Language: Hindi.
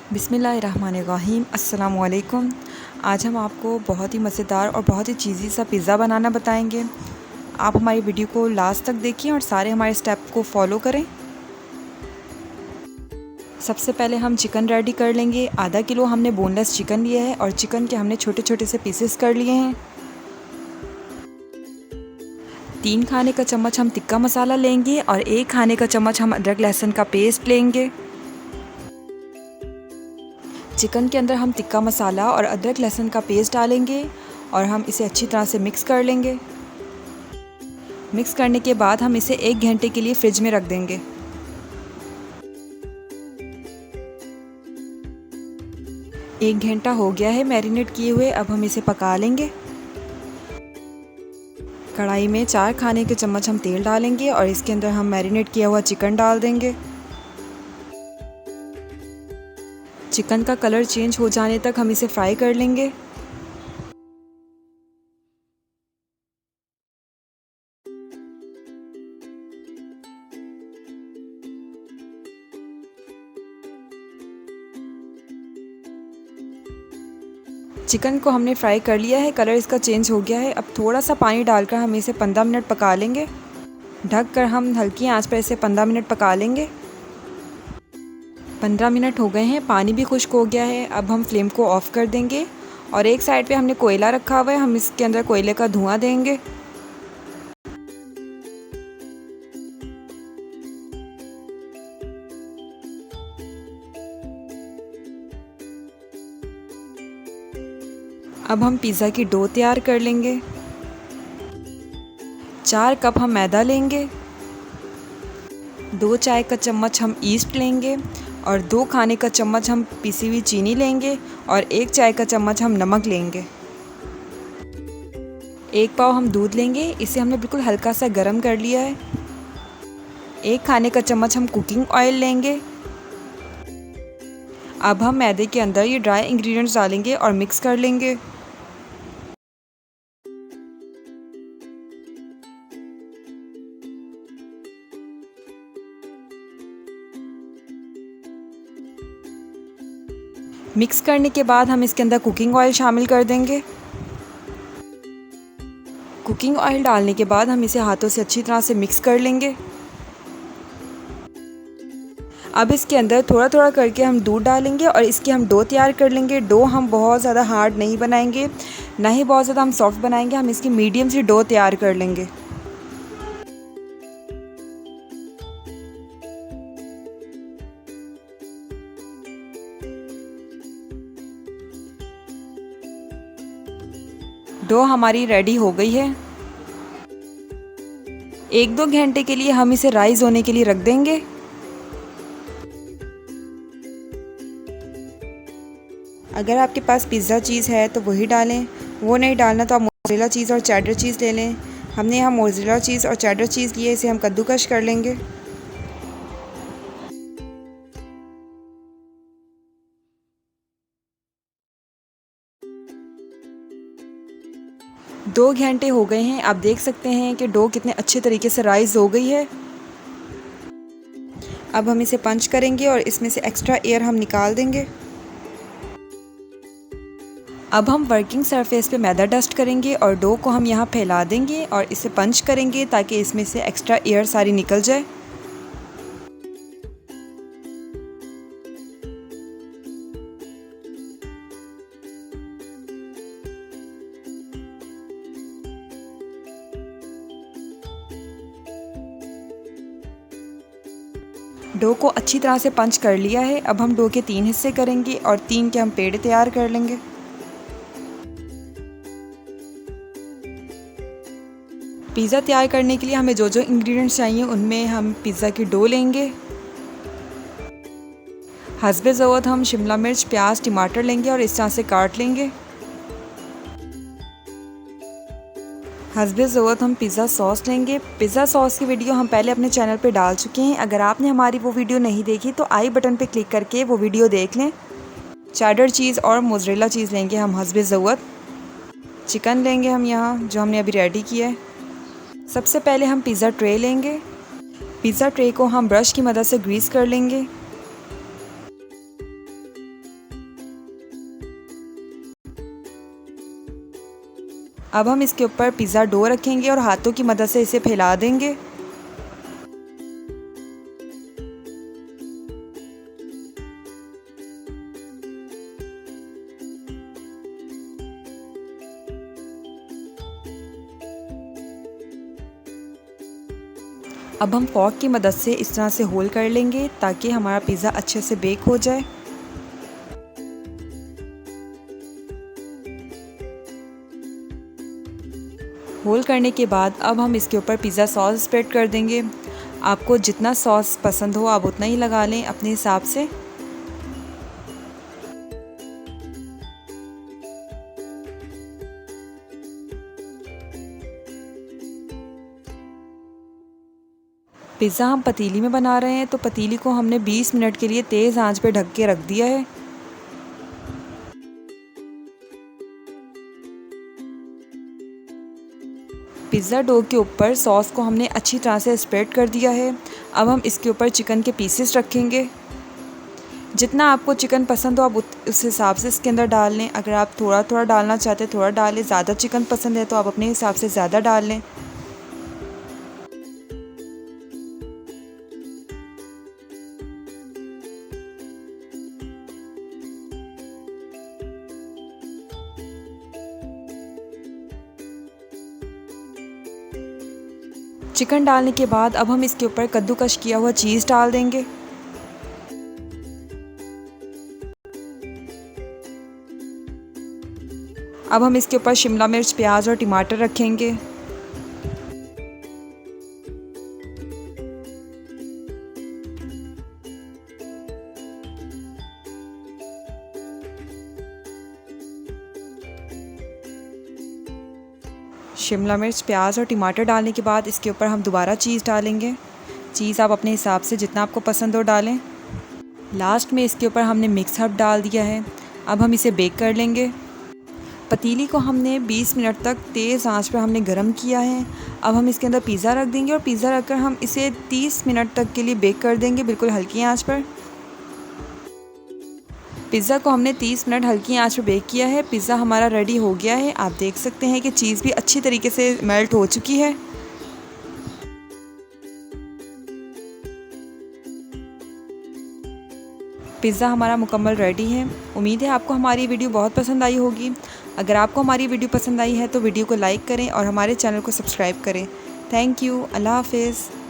बिस्मिल्लाहिर्रहमानिर्रहीम। अस्सलाम वालेकुम। आज हम आपको बहुत ही मज़ेदार और बहुत ही चीज़ी सा पिज़्ज़ा बनाना बताएंगे। आप हमारी वीडियो को लास्ट तक देखें और सारे हमारे स्टेप को फॉलो करें। सबसे पहले हम चिकन रेडी कर लेंगे। आधा किलो हमने बोनलेस चिकन लिया है और चिकन के हमने छोटे छोटे से पीसेस कर लिए हैं। 3 खाने का चम्मच हम टिक्का मसाला लेंगे और 1 खाने का चम्मच हम अदरक लहसुन का पेस्ट लेंगे। चिकन के अंदर हम टिक्का मसाला और अदरक लहसुन का पेस्ट डालेंगे और हम इसे अच्छी तरह से मिक्स कर लेंगे। मिक्स करने के बाद हम इसे 1 घंटे के लिए फ्रिज में रख देंगे। एक घंटा हो गया है मैरिनेट किए हुए। अब हम इसे पका लेंगे। कढ़ाई में 4 खाने के चम्मच हम तेल डालेंगे और इसके अंदर हम मैरिनेट किया हुआ चिकन डाल देंगे। चिकन का कलर चेंज हो जाने तक हम इसे फ्राई कर लेंगे। चिकन को हमने फ्राई कर लिया है, कलर इसका चेंज हो गया है। अब थोड़ा सा पानी डालकर हम इसे 15 मिनट पका लेंगे। ढक कर हम हल्की आंच पर इसे 15 मिनट पका लेंगे। 15 मिनट हो गए हैं, पानी भी खुश्क हो गया है। अब हम फ्लेम को ऑफ़ कर देंगे और एक साइड पे हमने कोयला रखा हुआ है, हम इसके अंदर कोयले का धुआं देंगे। अब हम पिज़्ज़ा की डो तैयार कर लेंगे। 4 कप हम मैदा लेंगे, 2 चाय का चम्मच हम ईस्ट लेंगे और 2 खाने का चम्मच हम पिसी हुई चीनी लेंगे और 1 चाय का चम्मच हम नमक लेंगे। 1 पाव हम दूध लेंगे, इसे हमने बिल्कुल हल्का सा गर्म कर लिया है। 1 खाने का चम्मच हम कुकिंग ऑयल लेंगे। अब हम मैदे के अंदर ये ड्राई इंग्रेडिएंट्स डालेंगे और मिक्स कर लेंगे। मिक्स करने के बाद हम इसके अंदर कुकिंग ऑयल शामिल कर देंगे। कुकिंग ऑयल डालने के बाद हम इसे हाथों से अच्छी तरह से मिक्स कर लेंगे। अब इसके अंदर थोड़ा थोड़ा करके हम दूध डालेंगे और इसकी हम डो तैयार कर लेंगे। डो हम बहुत ज़्यादा हार्ड नहीं बनाएंगे, ना ही बहुत ज़्यादा हम सॉफ्ट बनाएंगे। हम इसकी मीडियम सी डो तैयार कर लेंगे। डो हमारी रेडी हो गई है। 1-2 घंटे के लिए हम इसे राइज़ होने के लिए रख देंगे। अगर आपके पास पिज़्ज़ा चीज़ है तो वही डालें, वो नहीं डालना तो आप मोज़रेला चीज़ और चेडर चीज़ ले लें। हमने यहाँ मोज़रेला चीज़ और चेडर चीज़ लिए, इसे हम कद्दूकश कर लेंगे। दो घंटे हो गए हैं, आप देख सकते हैं कि डो कितने अच्छे तरीके से राइज़ हो गई है। अब हम इसे पंच करेंगे और इसमें से एक्स्ट्रा एयर हम निकाल देंगे। अब हम वर्किंग सरफेस पे मैदा डस्ट करेंगे और डो को हम यहाँ फैला देंगे और इसे पंच करेंगे ताकि इसमें से एक्स्ट्रा एयर सारी निकल जाए। डो को अच्छी तरह से पंच कर लिया है। अब हम डो के 3 हिस्से करेंगे और 3 के हम पेड़े तैयार कर लेंगे। पिज़्ज़ा तैयार करने के लिए हमें जो जो इंग्रेडिएंट्स चाहिए उनमें हम पिज़्ज़ा की डो लेंगे। हस्बे ज़रूरत हम शिमला मिर्च, प्याज, टमाटर लेंगे और इस तरह से काट लेंगे। हस्बे ज़रूरत हम पिज़्ज़ा सॉस लेंगे। पिज़्ज़ा सॉस की वीडियो हम पहले अपने चैनल पे डाल चुके हैं। अगर आपने हमारी वो वीडियो नहीं देखी तो आई बटन पे क्लिक करके वो वीडियो देख लें। चेडर चीज़ और मोज़रेला चीज़ लेंगे हम हस्बे ज़रूरत। चिकन लेंगे हम यहाँ जो हमने अभी रेडी किया है। सबसे पहले हम पिज़्ज़ा ट्रे लेंगे। पिज़्ज़ा ट्रे को हम ब्रश की मदद से ग्रीस कर लेंगे। अब हम इसके ऊपर पिज़्ज़ा डो रखेंगे और हाथों की मदद से इसे फैला देंगे। अब हम फॉर्क की मदद से इस तरह से होल कर लेंगे ताकि हमारा पिज़्ज़ा अच्छे से बेक हो जाए। होल करने के बाद अब हम इसके ऊपर पिज़्ज़ा सॉस स्प्रेड कर देंगे। आपको जितना सॉस पसंद हो आप उतना ही लगा लें अपने हिसाब से। पिज़्ज़ा हम पतीली में बना रहे हैं तो पतीली को हमने 20 मिनट के लिए तेज़ आंच पे ढक के रख दिया है। पिज़्ज़ा डो के ऊपर सॉस को हमने अच्छी तरह से स्प्रेड कर दिया है। अब हम इसके ऊपर चिकन के पीसेस रखेंगे। जितना आपको चिकन पसंद हो आप उस हिसाब से इसके अंदर डाल लें। अगर आप थोड़ा थोड़ा डालना चाहते हैं थोड़ा डाल लें, ज़्यादा चिकन पसंद है तो आप अपने हिसाब से ज़्यादा डाल लें। चिकन डालने के बाद अब हम इसके ऊपर कद्दूकश किया हुआ चीज़ डाल देंगे। अब हम इसके ऊपर शिमला मिर्च, प्याज और टमाटर रखेंगे। शिमला मिर्च, प्याज और टमाटर डालने के बाद इसके ऊपर हम दोबारा चीज़ डालेंगे। चीज़ आप अपने हिसाब से जितना आपको पसंद हो डालें। लास्ट में इसके ऊपर हमने मिक्स हर्ब डाल दिया है। अब हम इसे बेक कर लेंगे। पतीली को हमने 20 मिनट तक तेज़ आंच पर हमने गरम किया है। अब हम इसके अंदर पिज़्ज़ा रख देंगे और पिज़्ज़ा रखकर हम इसे 30 मिनट तक के लिए बेक कर देंगे बिल्कुल हल्की आंच पर। पिज़्ज़ा को हमने 30 मिनट हल्की आंच पर बेक किया है। पिज़्ज़ा हमारा रेडी हो गया है। आप देख सकते हैं कि चीज़ भी अच्छी तरीके से मेल्ट हो चुकी है। पिज़्ज़ा हमारा मुकम्मल रेडी है। उम्मीद है आपको हमारी वीडियो बहुत पसंद आई होगी। अगर आपको हमारी वीडियो पसंद आई है तो वीडियो को लाइक करें और हमारे चैनल को सब्सक्राइब करें। Thank you. अल्लाह हाफ़िज़।